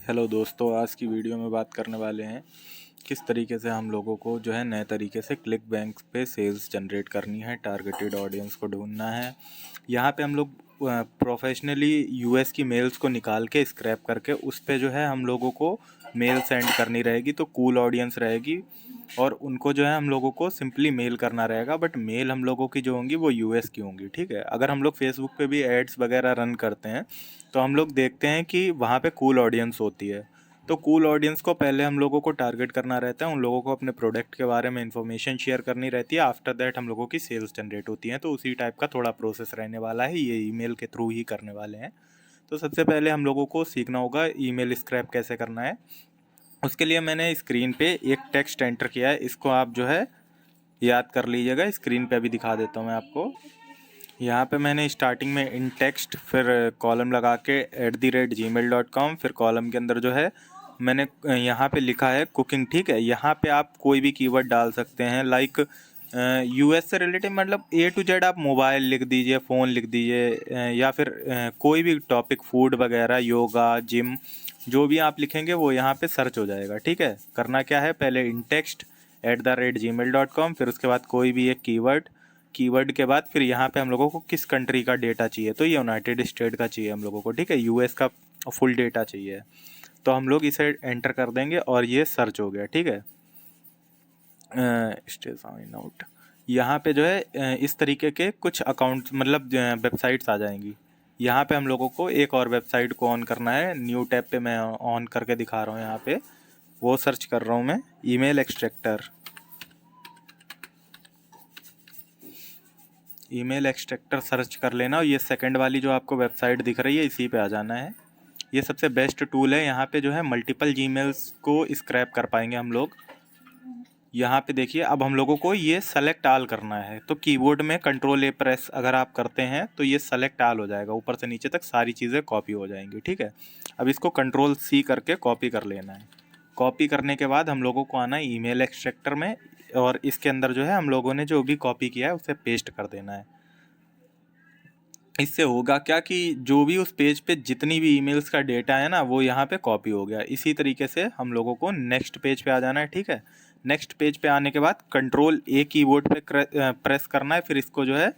Hello दोस्तों, आज की वीडियो में बात करने वाले हैं किस तरीके से हम लोगों को जो है नए तरीके से क्लिक बैंक पे सेल्स जनरेट करनी है, टारगेटेड ऑडियंस को ढूंढना है। यहाँ पे हम लोग प्रोफेशनली यूएस की मेल्स को निकाल के स्क्रैप करके उस पे जो है हम लोगों को मेल सेंड करनी रहेगी, तो कूल ऑडियंस रहेगी और उनको जो है हम लोगों को सिंपली मेल करना रहेगा। बट मेल हम लोगों की जो होंगी वो यूएस की होंगी, ठीक है। अगर हम लोग फेसबुक पे भी एड्स वगैरह रन करते हैं तो हम लोग देखते हैं कि वहाँ पे कूल ऑडियंस होती है। तो कूल ऑडियंस को पहले हम लोगों को टारगेट करना रहता है, उन लोगों को अपने प्रोडक्ट के बारे में इंफॉर्मेशन शेयर करनी रहती है। आफ्टर दैट हम लोगों की सेल्स जनरेट होती हैं। तो उसी टाइप का थोड़ा प्रोसेस रहने वाला है, ये ईमेल के थ्रू ही करने वाले हैं। तो सबसे पहले हम लोगों को सीखना होगा ईमेल स्क्रैप कैसे करना है। उसके लिए मैंने स्क्रीन पे एक टेक्स्ट एंटर किया है, इसको आप जो है याद कर लीजिएगा। स्क्रीन पे अभी दिखा देता हूँ मैं आपको। यहाँ पे मैंने स्टार्टिंग में इन टेक्स्ट, फिर कॉलम लगा के @gmail.com, फिर कॉलम के अंदर जो है मैंने यहाँ पे लिखा है कुकिंग, ठीक है। यहाँ पे आप कोई भी कीवर्ड डाल सकते हैं, लाइक यूएस से रिलेटेड, मतलब A to Z आप मोबाइल लिख दीजिए, फ़ोन लिख दीजिए, या फिर कोई भी टॉपिक, फूड वगैरह, योगा, जिम, जो भी आप लिखेंगे वो यहाँ पे सर्च हो जाएगा, ठीक है। करना क्या है, पहले इन टेक्स्ट @gmail.com, फिर उसके बाद कोई भी एक कीवर्ड, कीवर्ड के बाद फिर यहाँ पे हम लोगों को किस कंट्री का डेटा चाहिए, तो ये यूनाइटेड स्टेट का चाहिए हम लोगों को, ठीक है। यूएस का फुल डेटा चाहिए, तो हम लोग इसे एंटर कर देंगे और ये सर्च हो गया, ठीक है। स्टे साइन आउट, यहाँ पे जो है इस तरीके के कुछ अकाउंट, मतलब वेबसाइट्स आ जाएंगी। यहाँ पे हम लोगों को एक और वेबसाइट को ऑन करना है। न्यू टैब पे मैं ऑन करके दिखा रहा हूँ। यहाँ पे वो सर्च कर रहा हूँ मैं, email extractor. Email extractor search कर लेना, और ये सेकंड वाली जो आपको वेबसाइट दिख रही है इसी पे आ जाना है। ये सबसे बेस्ट टूल है। यहाँ पे जो है मल्टीपल जीमेल्स को स्क्रैप कर पाएंगे हम लोग। यहाँ पे देखिए, अब हम लोगों को ये सेलेक्ट आल करना है, तो कीबोर्ड में Ctrl A प्रेस अगर आप करते हैं तो ये सेलेक्ट आल हो जाएगा, ऊपर से नीचे तक सारी चीज़ें कॉपी हो जाएंगी, ठीक है। अब इसको Ctrl C करके कॉपी कर लेना है। कॉपी करने के बाद हम लोगों को आना है ईमेल एक्सट्रैक्टर में, और इसके अंदर जो है हम लोगों ने जो भी कॉपी किया है उसे पेस्ट कर देना है। इससे होगा क्या कि जो भी उस पेज पे जितनी भी ईमेल्स का डेटा है ना, वो यहाँ पे कॉपी हो गया। इसी तरीके से हम लोगों को नेक्स्ट पेज पे आ जाना है, ठीक है। नेक्स्ट पेज पे आने के बाद Ctrl A कीबोर्ड पे प्रेस करना है, फिर इसको जो है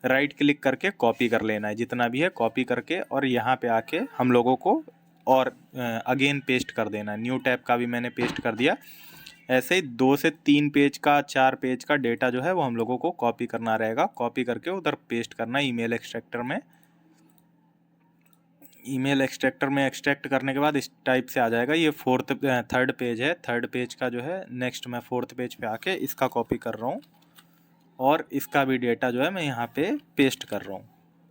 राइट क्लिक करके कॉपी कर लेना है, जितना भी है कॉपी करके, और यहाँ पे आके हम लोगों को और अगेन पेस्ट कर देना है। न्यू टैब का भी मैंने पेस्ट कर दिया। ऐसे ही 2 से 3 पेज का, 4 पेज का डेटा जो है वो हम लोगों को कॉपी करना रहेगा। कॉपी करके उधर पेस्ट करना है ईमेल एक्सट्रैक्टर में। ईमेल एक्सट्रैक्टर में एक्सट्रैक्ट करने के बाद इस टाइप से आ जाएगा। ये थर्ड पेज है। थर्ड पेज का जो है नेक्स्ट मैं फोर्थ पेज पे आके इसका कॉपी कर रहा हूँ, और इसका भी डेटा जो है मैं यहाँ पे पेस्ट कर रहा हूँ।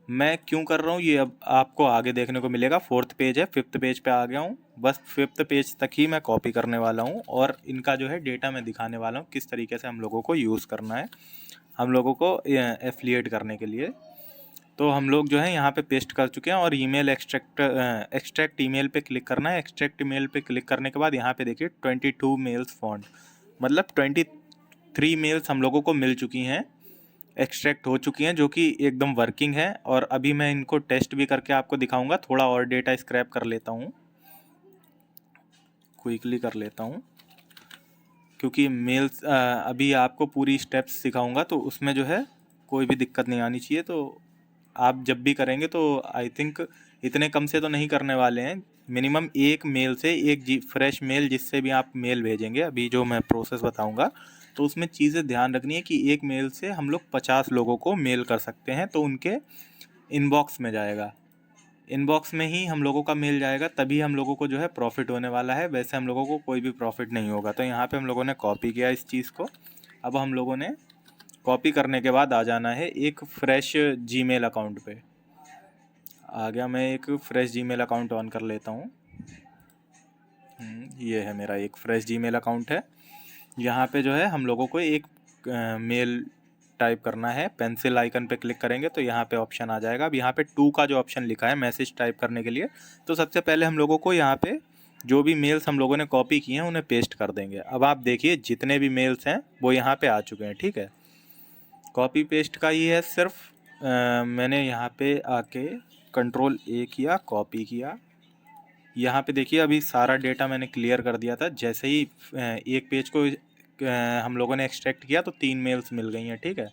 मैं क्यों कर रहा हूँ ये अब आपको आगे देखने को मिलेगा। फोर्थ पेज है, फिफ्थ पेज पे आ गया हूँ। बस फिफ्थ पेज तक ही मैं कॉपी करने वाला हूँ, और इनका जो है डेटा मैं दिखाने वाला हूँ किस तरीके से हम लोगों को यूज़ करना है, हम लोगों को एफिलिएट करने के लिए। तो हम लोग जो है यहाँ पे पेस्ट कर चुके हैं, और ईमेल एक्सट्रैक्ट ईमेल पे क्लिक करना है। एक्सट्रैक्ट ईमेल पे क्लिक करने के बाद यहाँ पे देखिए 22 मेल्स फाउंड, मतलब 23 मेल्स हम लोगों को मिल चुकी हैं, एक्सट्रैक्ट हो चुकी हैं, जो कि एकदम वर्किंग है। और अभी मैं इनको टेस्ट भी करके आपको दिखाऊंगा। थोड़ा और डेटा स्क्रैप कर लेता हूँ, क्विकली कर लेता हूँ, क्योंकि मेल्स अभी आपको पूरी स्टेप्स सिखाऊंगा, तो उसमें जो है कोई भी दिक्कत नहीं आनी चाहिए। तो आप जब भी करेंगे तो आई थिंक इतने कम से तो नहीं करने वाले हैं। मिनिमम एक मेल से, एक फ्रेश मेल जिससे भी आप मेल भेजेंगे, अभी जो मैं प्रोसेस बताऊंगा, तो उसमें चीज़ें ध्यान रखनी है कि एक मेल से हम लोग 50 लोगों को मेल कर सकते हैं, तो उनके इनबॉक्स में जाएगा। इनबॉक्स में ही हम लोगों का मेल जाएगा, तभी हम लोगों को जो है प्रॉफिट होने वाला है। वैसे हम लोगों को कोई भी प्रॉफिट नहीं होगा। तो यहाँ पे हम लोगों ने कॉपी किया इस चीज़ को। अब हम लोगों ने कॉपी करने के बाद आ जाना है एक फ्रेश जीमेल अकाउंट पे। आ गया, मैं एक फ्रेश जीमेल अकाउंट ऑन कर लेता हूँ। ये है मेरा एक फ्रेश जीमेल अकाउंट है। यहाँ पे जो है हम लोगों को एक मेल टाइप करना है। पेंसिल आइकन पे क्लिक करेंगे तो यहाँ पे ऑप्शन आ जाएगा। अब यहाँ पे 2 का जो ऑप्शन लिखा है मैसेज टाइप करने के लिए, तो सबसे पहले हम लोगों को यहाँ पे जो भी मेल्स हम लोगों ने कॉपी किए हैं उन्हें पेस्ट कर देंगे। अब आप देखिए जितने भी मेल्स हैं वो यहाँ पे आ चुके हैं, ठीक है। कॉपी पेस्ट का ही है सिर्फ। मैंने यहाँ पे आके Ctrl A किया, कॉपी किया, यहाँ पे देखिए अभी सारा डेटा मैंने क्लियर कर दिया था। जैसे ही एक पेज को हम लोगों ने एक्सट्रैक्ट किया तो 3 मेल्स मिल गई हैं, ठीक है।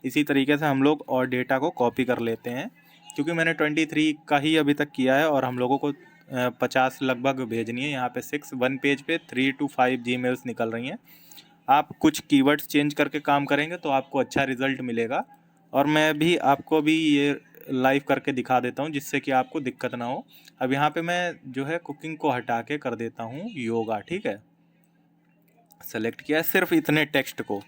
इसी तरीके से हम लोग और डेटा को कॉपी कर लेते हैं, क्योंकि मैंने 23 का ही अभी तक किया है और हम लोगों को 50 लगभग भेजनी है। यहाँ पे 6 वन पेज पे 3 to 5 जीमेल्स निकल रही हैं। आप कुछ कीवर्ड्स चेंज करके काम करेंगे तो आपको अच्छा रिजल्ट मिलेगा। और मैं भी आपको भी ये लाइव करके दिखा देता हूँ जिससे कि आपको दिक्कत ना हो। अब यहाँ पे मैं जो है कुकिंग को हटा के कर देता हूँ योगा, ठीक है। सेलेक्ट किया है, सिर्फ इतने टेक्स्ट को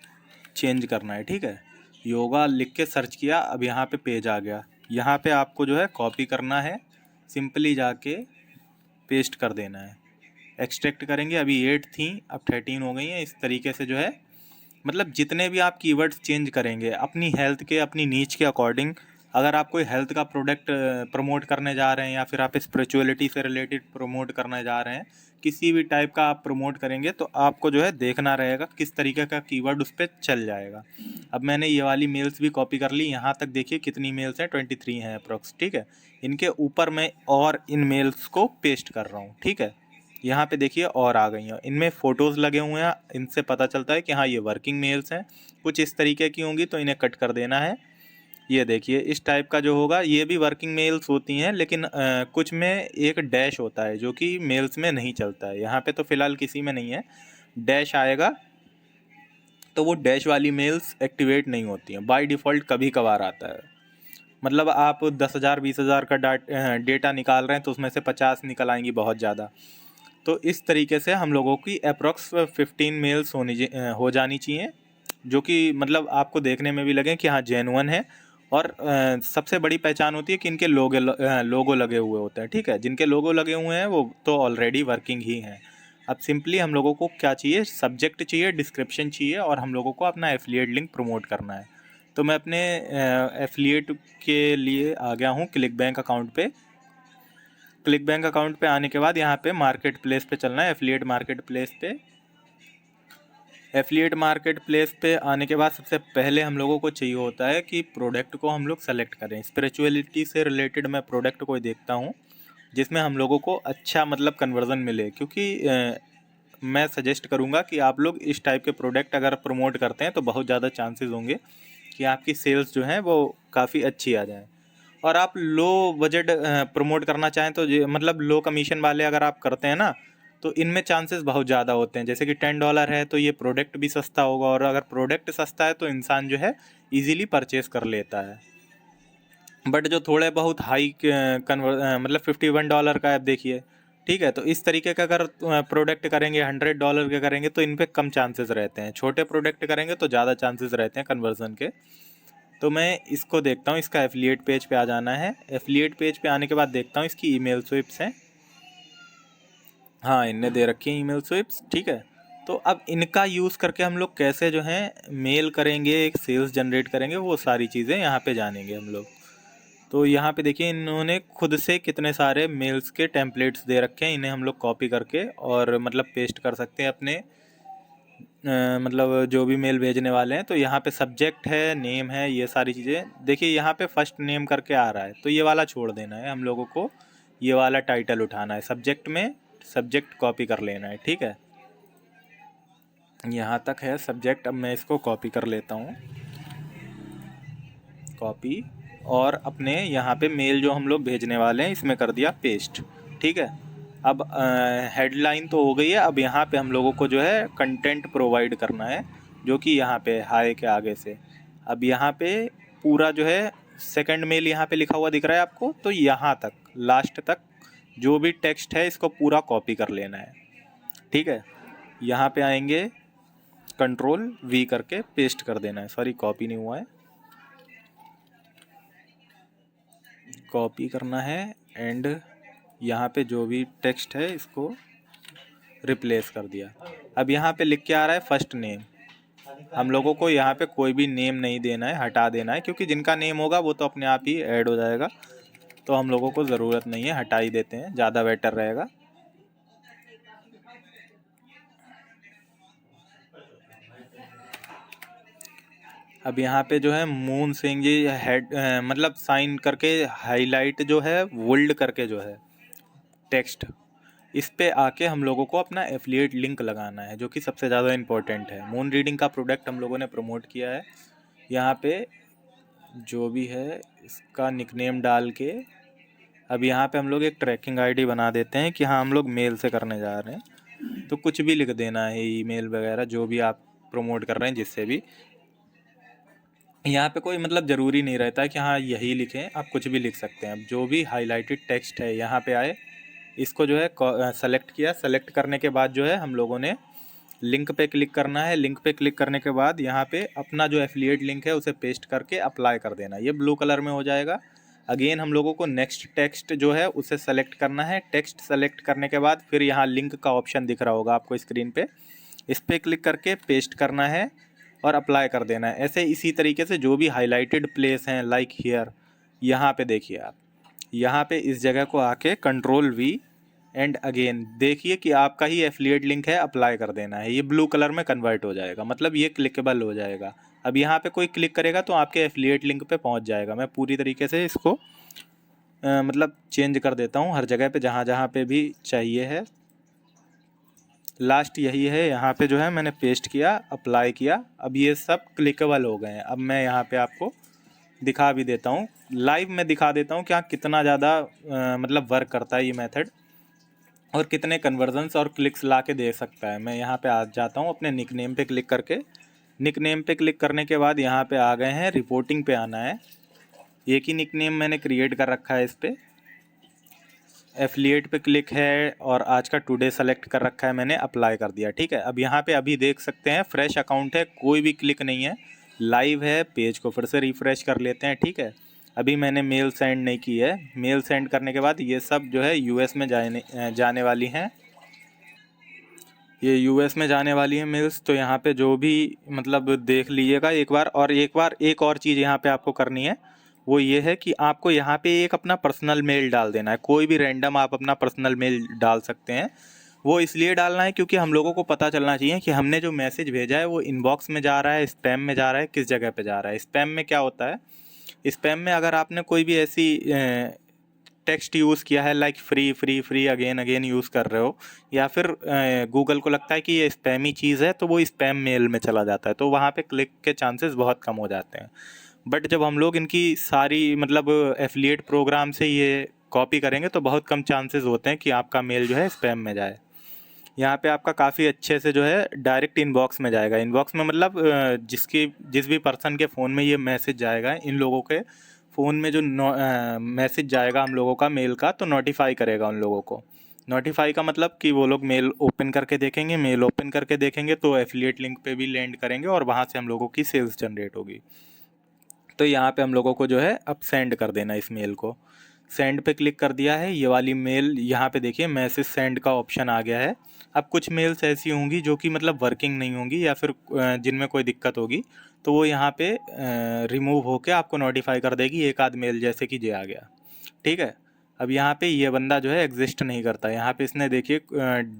चेंज करना है, ठीक है। योगा लिख के सर्च किया, अब यहाँ पे पेज आ गया। यहाँ पे आपको जो है कॉपी करना है, सिंपली जाके पेस्ट कर देना है। एक्सट्रैक्ट करेंगे, अभी 8 थी अब 13 हो गई हैं। इस तरीके से जो है मतलब जितने भी आप कीवर्ड्स चेंज करेंगे अपनी हेल्थ के, अपनी नीच के अकॉर्डिंग। अगर आप कोई हेल्थ का प्रोडक्ट प्रमोट करने जा रहे हैं या फिर आप स्पिरिचुअलिटी से रिलेटेड प्रमोट करने जा रहे हैं, किसी भी टाइप का आप प्रमोट करेंगे तो आपको जो है देखना रहेगा किस तरीके का कीवर्ड उस पर चल जाएगा। अब मैंने ये वाली मेल्स भी कॉपी कर ली। यहाँ तक देखिए कितनी मेल्स हैं, 23 हैं अप्रोक्स, ठीक है। इनके ऊपर मैं और इन मेल्स को पेस्ट कर रहा हूँ, ठीक है। यहाँ पे देखिए और आ गई हैं, इनमें फ़ोटोज़ लगे हुए हैं। इनसे पता चलता है कि हाँ ये वर्किंग मेल्स हैं। कुछ इस तरीके की होंगी तो इन्हें कट कर देना है। ये देखिए इस टाइप का जो होगा ये भी वर्किंग मेल्स होती हैं, लेकिन कुछ में एक डैश होता है जो कि मेल्स में नहीं चलता है। यहाँ पे तो फ़िलहाल किसी में नहीं है, डैश आएगा तो वो डैश वाली मेल्स एक्टिवेट नहीं होती हैं। बाय डिफ़ॉल्ट कभी कभार आता है। मतलब आप 10,000 20,000 का डेटा निकाल रहे हैं तो उसमें से 50 निकल आएंगी बहुत ज़्यादा। तो इस तरीके से हम लोगों की अप्रॉक्स 15 मेल्स हो जानी चाहिए, जो कि मतलब आपको देखने में भी लगे कि हाँ जेन्युइन है। और सबसे बड़ी पहचान होती है कि इनके लोगो लगे हुए होते हैं, ठीक है। जिनके लोगो लगे हुए हैं वो तो ऑलरेडी वर्किंग ही हैं। अब सिंपली हम लोगों को क्या चाहिए, सब्जेक्ट चाहिए, डिस्क्रिप्शन चाहिए और हम लोगों को अपना एफिलिएट लिंक प्रमोट करना है। तो मैं अपने एफिलिएट के लिए आ गया हूँ क्लिक बैंक अकाउंट पे। क्लिक बैंक अकाउंट पे आने के बाद यहाँ पे मार्केट प्लेस पे चलना है, एफिलिएट मार्केट प्लेस पे। एफिलिएट मार्केट प्लेस पे आने के बाद सबसे पहले हम लोगों को चाहिए होता है कि प्रोडक्ट को हम लोग सेलेक्ट करें। स्पिरिचुअलिटी से रिलेटेड मैं प्रोडक्ट को देखता हूँ जिसमें हम लोगों को अच्छा मतलब कन्वर्जन मिले, क्योंकि मैं सजेस्ट करूँगा कि आप लोग इस टाइप के प्रोडक्ट अगर प्रमोट करते हैं तो बहुत ज़्यादा चांसेस होंगे कि आपकी सेल्स जो हैं वो काफ़ी अच्छी आ जाएँ। और आप लो बजट प्रमोट करना चाहें तो मतलब लो कमीशन वाले अगर आप करते हैं ना तो इनमें चांसेस बहुत ज़्यादा होते हैं। जैसे कि $10 है तो ये प्रोडक्ट भी सस्ता होगा, और अगर प्रोडक्ट सस्ता है तो इंसान जो है इजीली परचेस कर लेता है। बट जो थोड़े बहुत हाई मतलब $51 का आप देखिए, ठीक है। तो इस तरीके का अगर प्रोडक्ट करेंगे $100 के करेंगे तो इन पे कम चांसेस रहते हैं। छोटे प्रोडक्ट करेंगे तो ज़्यादा चांसेस रहते हैं कन्वर्जन के। तो मैं इसको देखता हूँ, इसका एफिलिएट पेज पे आ जाना है। एफिलिएट पेज पे आने के बाद देखता हूँ इसकी ईमेल स्विप्स हैं। हाँ इनने दे रखी है ईमेल स्विप्स, ठीक है। तो अब इनका यूज़ करके हम लोग कैसे जो है मेल करेंगे, एक सेल्स जनरेट करेंगे, वो सारी चीज़ें यहाँ पे जानेंगे हम लोग। तो यहाँ पे देखिए इन्होंने खुद से कितने सारे मेल्स के टेम्पलेट्स दे रखे हैं। इन्हें हम लोग कॉपी करके और मतलब पेस्ट कर सकते हैं अपने मतलब जो भी मेल भेजने वाले हैं। तो यहाँ पे सब्जेक्ट है, नेम है, ये सारी चीज़ें देखिए। यहाँ पे फर्स्ट नेम करके आ रहा है तो ये वाला छोड़ देना है हम लोगों को, ये वाला टाइटल उठाना है। सब्जेक्ट में सब्जेक्ट कॉपी कर लेना है, ठीक है। यहाँ तक है सब्जेक्ट। अब मैं इसको कॉपी कर लेता हूँ, कॉपी, और अपने यहाँ पे मेल जो हम लोग भेजने वाले हैं इसमें कर दिया पेस्ट, ठीक है। अब हेडलाइन तो हो गई है। अब यहाँ पे हम लोगों को जो है कंटेंट प्रोवाइड करना है, जो कि यहाँ पे हाय के आगे से। अब यहाँ पे पूरा जो है सेकंड मेल यहाँ पे लिखा हुआ दिख रहा है आपको, तो यहाँ तक लास्ट तक जो भी टेक्स्ट है इसको पूरा कॉपी कर लेना है, ठीक है। यहाँ पे आएंगे, Ctrl+V करके पेस्ट कर देना है। सॉरी कॉपी नहीं हुआ है, कॉपी करना है। एंड यहाँ पे जो भी टेक्स्ट है इसको रिप्लेस कर दिया। अब यहाँ पे लिख के आ रहा है फर्स्ट नेम। हम लोगों को यहाँ पे कोई भी नेम नहीं देना है, हटा देना है, क्योंकि जिनका नेम होगा वो तो अपने आप ही ऐड हो जाएगा। तो हम लोगों को ज़रूरत नहीं है, हटा ही देते हैं, ज़्यादा बेटर रहेगा। अब यहाँ पे जो है मून सिंह जी हेड मतलब साइन करके हाईलाइट जो है वोल्ड करके जो है टेक्स्ट, इस पे आके हम लोगों को अपना एफिलिएट लिंक लगाना है, जो कि सबसे ज़्यादा इम्पोर्टेंट है। मून रीडिंग का प्रोडक्ट हम लोगों ने प्रमोट किया है। यहाँ पे जो भी है इसका निकनेम डाल के अब यहाँ पे हम लोग एक ट्रैकिंग आईडी बना देते हैं कि हाँ हम लोग मेल से करने जा रहे हैं। तो कुछ भी लिख देना है, ईमेल वगैरह जो भी आप प्रमोट कर रहे हैं जिससे भी। यहाँ पे कोई मतलब ज़रूरी नहीं रहता है कि हाँ यही लिखें, आप कुछ भी लिख सकते हैं। अब जो भी हाईलाइटेड टेक्स्ट है यहाँ पे आए, इसको जो है सेलेक्ट किया। सेलेक्ट करने के बाद जो है हम लोगों ने लिंक पे क्लिक करना है। लिंक पे क्लिक करने के बाद यहाँ पे अपना जो एफिलिएट लिंक है उसे पेस्ट करके अप्लाई कर देना। ये ब्लू कलर में हो जाएगा। अगेन हम लोगों को नेक्स्ट टेक्स्ट जो है उसे सेलेक्ट करना है। टेक्स्ट सेलेक्ट करने के बाद फिर यहाँ लिंक का ऑप्शन दिख रहा होगा आपको स्क्रीन पे, इस पर क्लिक करके पेस्ट करना है और अप्लाई कर देना है। ऐसे इसी तरीके से जो भी हाईलाइटेड प्लेस हैं लाइक हियर, यहाँ पे देखिए आप, यहाँ पे इस जगह को आके कंट्रोल वी एंड अगेन देखिए कि आपका ही एफिलिएट लिंक है, अप्लाई कर देना है। ये ब्लू कलर में कन्वर्ट हो जाएगा, मतलब ये क्लिकेबल हो जाएगा। अब यहाँ पे कोई क्लिक करेगा तो आपके एफिलिएट लिंक पे पहुँच जाएगा। मैं पूरी तरीके से इसको मतलब चेंज कर देता हूँ हर जगह पे जहाँ जहाँ पे भी चाहिए है। लास्ट यही है, यहाँ पे जो है मैंने पेस्ट किया, अप्लाई किया। अब ये सब क्लिकेबल हो गए हैं। अब मैं यहाँ पे आपको दिखा भी देता हूँ, लाइव में दिखा देता हूँ कि हाँ कितना ज़्यादा मतलब वर्क करता है ये मेथड और कितने कन्वर्जन्स और क्लिक्स ला के दे सकता है। मैं यहाँ पे आ जाता हूँ अपने निकनेम पे क्लिक करके। निकनेम पे क्लिक करने के बाद यहाँ पे आ गए हैं, रिपोर्टिंग पे आना है। एक ही निकनेम मैंने क्रिएट कर रखा है इस पर। एफिलिएट पे क्लिक है और आज का टुडे सेलेक्ट कर रखा है मैंने, अप्लाई कर दिया। ठीक है, अब यहाँ पे अभी देख सकते हैं फ्रेश अकाउंट है, कोई भी क्लिक नहीं है, लाइव है। पेज को फिर से रिफ़्रेश कर लेते हैं। ठीक है, अभी मैंने मेल सेंड नहीं की है। मेल सेंड करने के बाद ये सब जो है यूएस में जाने वाली हैं। ये यूएस में जाने वाली है मेल्स। तो यहाँ पे जो भी मतलब देख लीजिएगा एक बार। और एक और चीज़ यहाँ पे आपको करनी है, वो ये है कि आपको यहाँ पे एक अपना पर्सनल मेल डाल देना है। कोई भी रैंडम आप अपना पर्सनल मेल डाल सकते हैं। वो इसलिए डालना है क्योंकि हम लोगों को पता चलना चाहिए कि हमने जो मैसेज भेजा है वो इनबॉक्स में जा रहा है, स्पैम में जा रहा है, किस जगह पे जा रहा है। स्पैम में क्या होता है, स्पैम में अगर आपने कोई भी ऐसी टेक्स्ट यूज़ किया है like free free free again again use कर रहे हो, या फिर गूगल को लगता है कि ये स्पैमी चीज़ है, तो वो स्पैम मेल में चला जाता है। तो वहाँ पे क्लिक के चांसेस बहुत कम हो जाते हैं। बट जब हम लोग इनकी सारी मतलब एफिलिएट प्रोग्राम से ये कॉपी करेंगे तो बहुत कम चांसेस होते हैं कि आपका मेल जो है स्पैम में जाए। यहाँ पे आपका काफ़ी अच्छे से जो है डायरेक्ट इनबॉक्स में जाएगा। इनबॉक्स में मतलब जिस भी पर्सन के फ़ोन में ये मैसेज जाएगा, इन लोगों के फ़ोन में जो मैसेज जाएगा हम लोगों का मेल का, तो नोटिफाई करेगा उन लोगों को। नोटिफाई का मतलब कि वो लोग मेल ओपन करके देखेंगे। मेल ओपन करके देखेंगे तो एफिलिएट लिंक पे भी लैंड करेंगे और वहाँ से हम लोगों की सेल्स जनरेट होगी। तो यहाँ पे हम लोगों को जो है अब सेंड कर देना इस मेल को। सेंड पे क्लिक कर दिया है, ये वाली मेल यहाँ पे देखिए मैसेज सेंड का ऑप्शन आ गया है। अब कुछ मेल्स ऐसी होंगी जो कि मतलब वर्किंग नहीं होंगी या फिर जिनमें कोई दिक्कत होगी, तो वो यहाँ पे रिमूव होके आपको नोटिफाई कर देगी। एक आध मेल जैसे कि ये आ गया। ठीक है, अब यहाँ पे ये बंदा जो है एग्जिस्ट नहीं करता। यहाँ पे इसने देखिए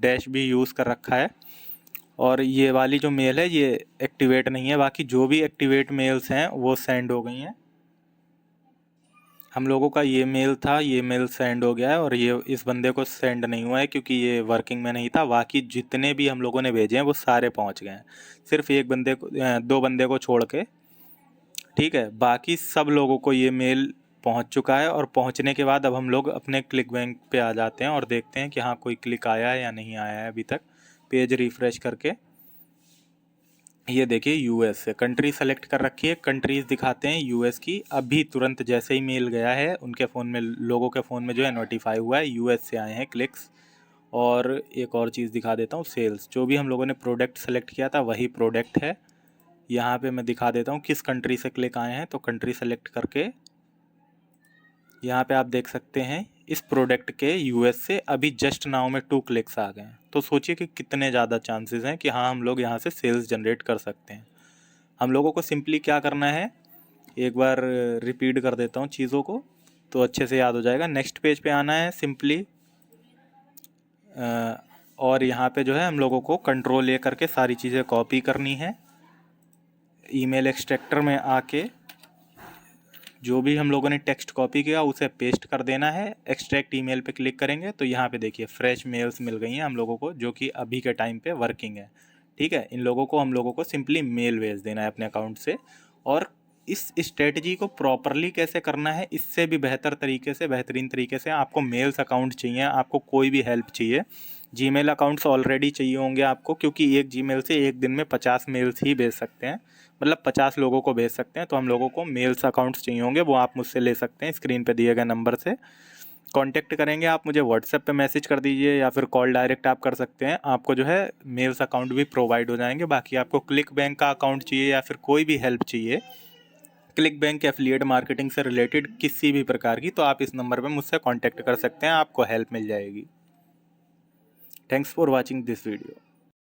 डैश भी यूज़ कर रखा है और ये वाली जो मेल है ये एक्टिवेट नहीं है। बाकी जो भी एक्टिवेट मेल्स हैं वो सेंड हो गई हैं। हम लोगों का ये मेल था, ये मेल सेंड हो गया है और ये इस बंदे को सेंड नहीं हुआ है क्योंकि ये वर्किंग में नहीं था। बाकी जितने भी हम लोगों ने भेजे हैं वो सारे पहुंच गए हैं, सिर्फ एक बंदे को दो बंदे को छोड़ के। ठीक है, बाकी सब लोगों को ये मेल पहुंच चुका है। और पहुंचने के बाद अब हम लोग अपने क्लिक बैंक पे आ जाते हैं और देखते हैं कि हाँ कोई क्लिक आया है या नहीं आया है अभी तक। पेज रिफ़्रेश करके ये देखिए यूएस से कंट्री सेलेक्ट कर रखी है, कंट्रीज़ दिखाते हैं यूएस की। अभी तुरंत जैसे ही मेल गया है उनके फ़ोन में, लोगों के फ़ोन में जो है नोटिफाई हुआ है यूएस से आए हैं क्लिक्स। और एक और चीज़ दिखा देता हूँ, सेल्स जो भी हम लोगों ने प्रोडक्ट सेलेक्ट किया था वही प्रोडक्ट है। यहाँ पे मैं दिखा देता हूँ किस कंट्री से क्लिक आए हैं। तो कंट्री सेलेक्ट करके यहाँ पे आप देख सकते हैं इस प्रोडक्ट के यूएस से अभी जस्ट नाउ में 2 क्लिक्स आ गए हैं। तो सोचिए कि कितने ज़्यादा चांसेस हैं कि हाँ हम लोग यहाँ से सेल्स जनरेट कर सकते हैं। हम लोगों को सिंपली क्या करना है, एक बार रिपीट कर देता हूँ चीज़ों को तो अच्छे से याद हो जाएगा। नेक्स्ट पेज पे आना है सिंपली, और यहाँ पे जो है हम लोगों को कंट्रोल ए करके सारी चीज़ें कॉपी करनी है। ईमेल एक्सट्रैक्टर में आके जो भी हम लोगों ने टेक्स्ट कॉपी किया उसे पेस्ट कर देना है। एक्सट्रैक्ट ईमेल पे क्लिक करेंगे तो यहाँ पे देखिए फ्रेश मेल्स मिल गई हैं हम लोगों को, जो कि अभी के टाइम पे वर्किंग है। ठीक है, इन लोगों को हम लोगों को सिंपली मेल भेज देना है अपने अकाउंट से। और इस स्ट्रेटजी को प्रॉपरली कैसे करना है, इससे भी बेहतर तरीके से, बेहतरीन तरीके से आपको मेल्स अकाउंट चाहिए, आपको कोई भी हेल्प चाहिए, जीमेल अकाउंट्स ऑलरेडी चाहिए होंगे आपको, क्योंकि एक जीमेल से एक दिन में 50 मेल्स ही भेज सकते हैं, मतलब 50 लोगों को भेज सकते हैं। तो हम लोगों को मेल्स अकाउंट्स चाहिए होंगे, वो आप मुझसे ले सकते हैं स्क्रीन पे दिए गए नंबर से कांटेक्ट करेंगे। आप मुझे व्हाट्सएप पे मैसेज कर दीजिए या फिर कॉल डायरेक्ट आप कर सकते हैं, आपको जो है मेल्स अकाउंट भी प्रोवाइड हो जाएंगे। बाकी आपको क्लिक बैंक का अकाउंट चाहिए या फिर कोई भी हेल्प चाहिए क्लिक बैंक एफिलिएट मार्केटिंग से रिलेटेड किसी भी प्रकार की, तो आप इस नंबर पे मुझसे कांटेक्ट कर सकते हैं, आपको हेल्प मिल जाएगी। Thanks for watching this video.